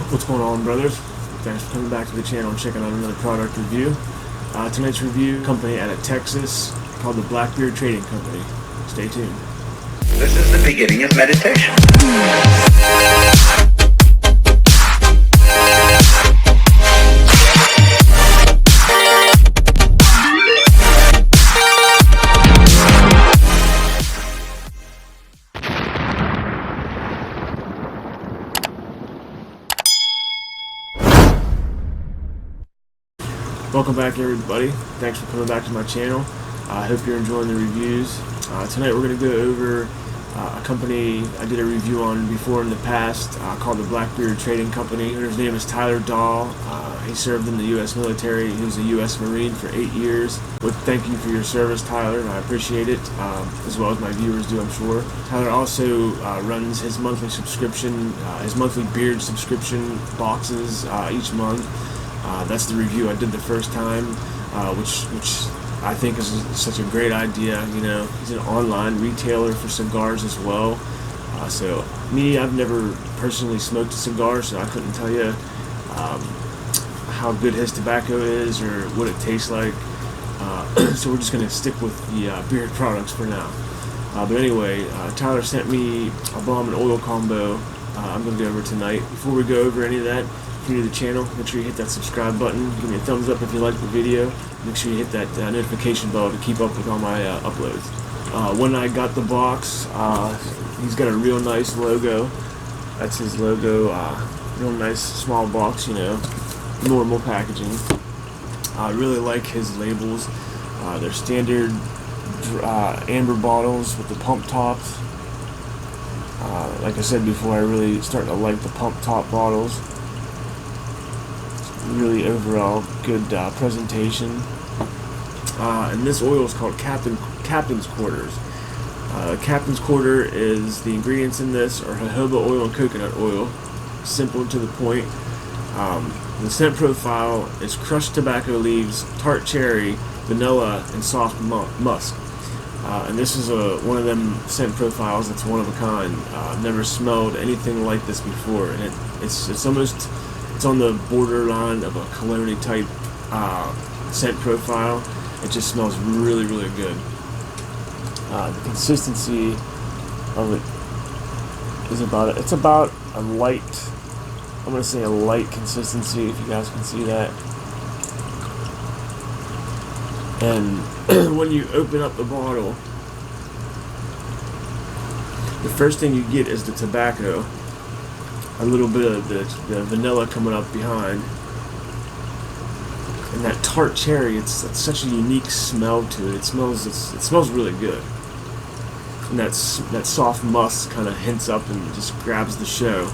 What's going on, brothers? Thanks for coming back to the channel and checking out another product review. Tonight's review, company out of Texas called the BlackBeard Trading Company. Stay tuned. This is the beginning of meditation. Welcome back, everybody. Thanks for coming back to my channel. I hope you're enjoying the reviews. Tonight we're going to go over a company I did a review on before in the past called the BlackBeard Trading Company. His name is Dahl. He served in the U.S. military. He was a U.S. Marine for 8 years. Well, thank you for your service, Tyler. I appreciate it, as well as my viewers do, I'm sure. Tyler also runs his monthly subscription, his monthly beard subscription boxes each month. That's the review I did the first time, which I think is such a great idea. You know, he's an online retailer for cigars as well. So me, I've never personally smoked a cigar, so I couldn't tell you how good his tobacco is or what it tastes like. So we're just going to stick with the beard products for now. But anyway, Tyler sent me a balm and oil combo I'm going to go over tonight. Before we go over any of that, if you're new to the channel, make sure you hit that subscribe button. Give me a thumbs up if you like the video. Make sure you hit that notification bell to keep up with all my uploads. When I got the box, he's got a real nice logo. That's his logo. Real nice small box, you know, normal packaging. I really like his labels. They're standard amber bottles with the pump tops. Like I said before, I really starting to like the pump top bottles. Really overall good presentation. And this oil is called Captain's Quarters. Captain's Quarter is the ingredients in this are jojoba oil and coconut oil. Simple and to the point. The scent profile is crushed tobacco leaves, tart cherry, vanilla, and soft musk. And this is one of them scent profiles that's one of a kind. I've never smelled anything like this before, and it's almost on the borderline of a cologne type scent profile. It just smells really, really good. The consistency of it is it's about a light. I'm gonna say a light consistency, if you guys can see that. And when you open up the bottle, the first thing you get is the tobacco, a little bit of the vanilla coming up behind, and that tart cherry. It's such a unique smell to it. It smells really good, and that soft musk kind of hints up and just grabs the show.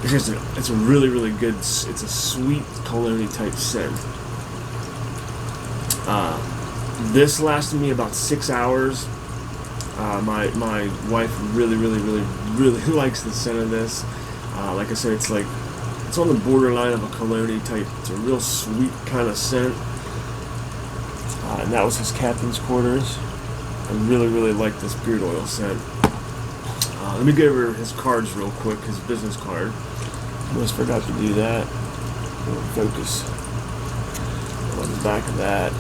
It's a really, really good. It's a sweet cologne type scent. This lasted me about 6 hours. My wife really likes the scent of this. Like I said, it's on the borderline of a cologne type. It's a real sweet kind of scent. And that was his Captain's Quarters. I really like this beard oil scent. Let me go over his cards real quick. His business card. Almost forgot to do that. Focus on the back of that.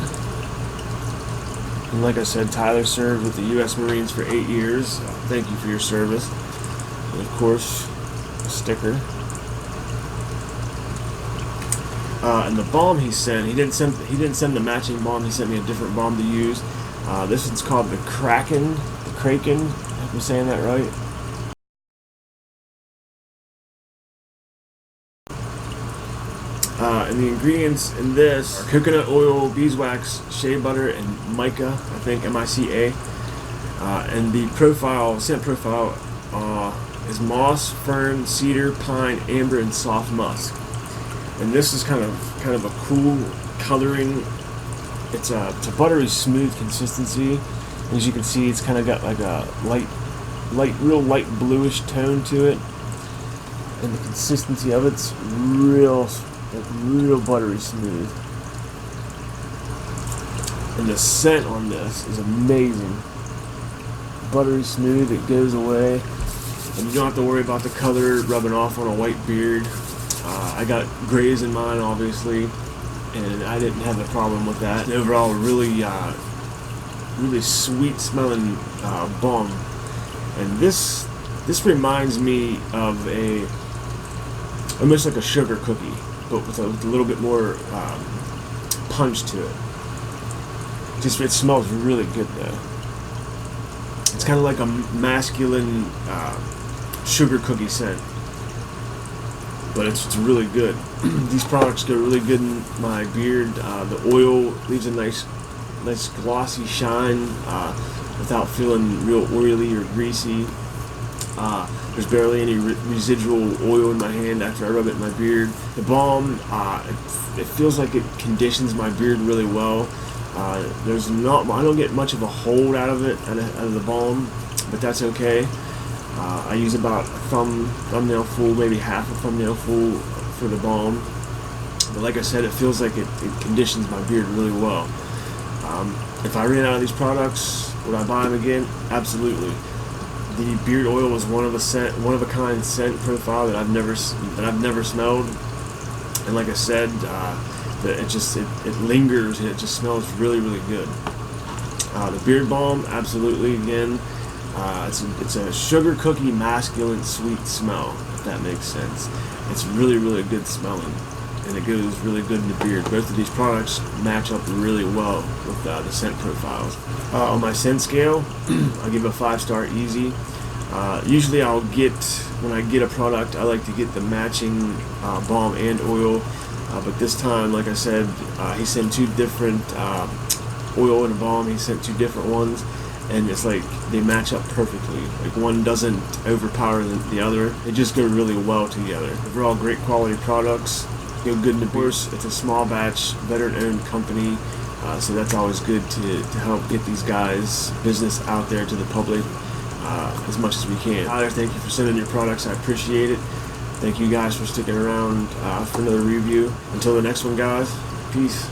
And like I said, Tyler served with the U.S. Marines for 8 years. Thank you for your service. And of course, a sticker. And the balm he sent, he didn't send the matching balm. He sent me a different balm to use. This one's called the Kraken. If I'm saying that right. And the ingredients in this are coconut oil, beeswax, shea butter, and mica, I think, M-I-C-A. And the scent profile is moss, fern, cedar, pine, amber, and soft musk. And this is kind of a cool coloring. It's a buttery smooth consistency. As you can see, it's kind of got like a real light bluish tone to it. And the consistency of it's real buttery smooth. And the scent on this is amazing. Buttery smooth, it goes away. and you don't have to worry about the color rubbing off on a white beard. I got grays in mine, obviously, and I didn't have a problem with that. And overall, really sweet smelling balm. And this reminds me of almost like a sugar cookie, but with a little bit more punch to it. It smells really good though. It's kind of like a masculine sugar cookie scent, but it's really good. These products go really good in my beard. The oil leaves a nice glossy shine without feeling real oily or greasy. There's barely any residual oil in my hand after I rub it in my beard. The balm, it feels like it conditions my beard really well. I don't get much of a hold out of it, out of the balm, but that's okay. I use about a thumbnail full, maybe half a thumbnail full for the balm. But like I said, it feels like it conditions my beard really well. If I ran out of these products, would I buy them again? Absolutely. The beard oil was one of a kind scent profile that I've never smelled, and like I said, it lingers and it just smells really good. The beard balm, absolutely. Again, it's a sugar cookie masculine sweet smell, if that makes sense. It's really good smelling, and it goes really good in the beard. Both of these products match up really well with the scent profiles. On my scent scale, I'll give a 5-star easy. Usually when I get a product, I like to get the matching balm and oil, but this time, like I said, he sent 2 different oil and balm. He sent 2 different ones, and it's like they match up perfectly. Like one doesn't overpower the other. They just go really well together. They're all great quality products. Go good in the beard. It's a small batch, veteran-owned company, so that's always good to help get these guys' business out there to the public as much as we can. Tyler, thank you for sending your products. I appreciate it. Thank you guys for sticking around for another review. Until the next one, guys, peace.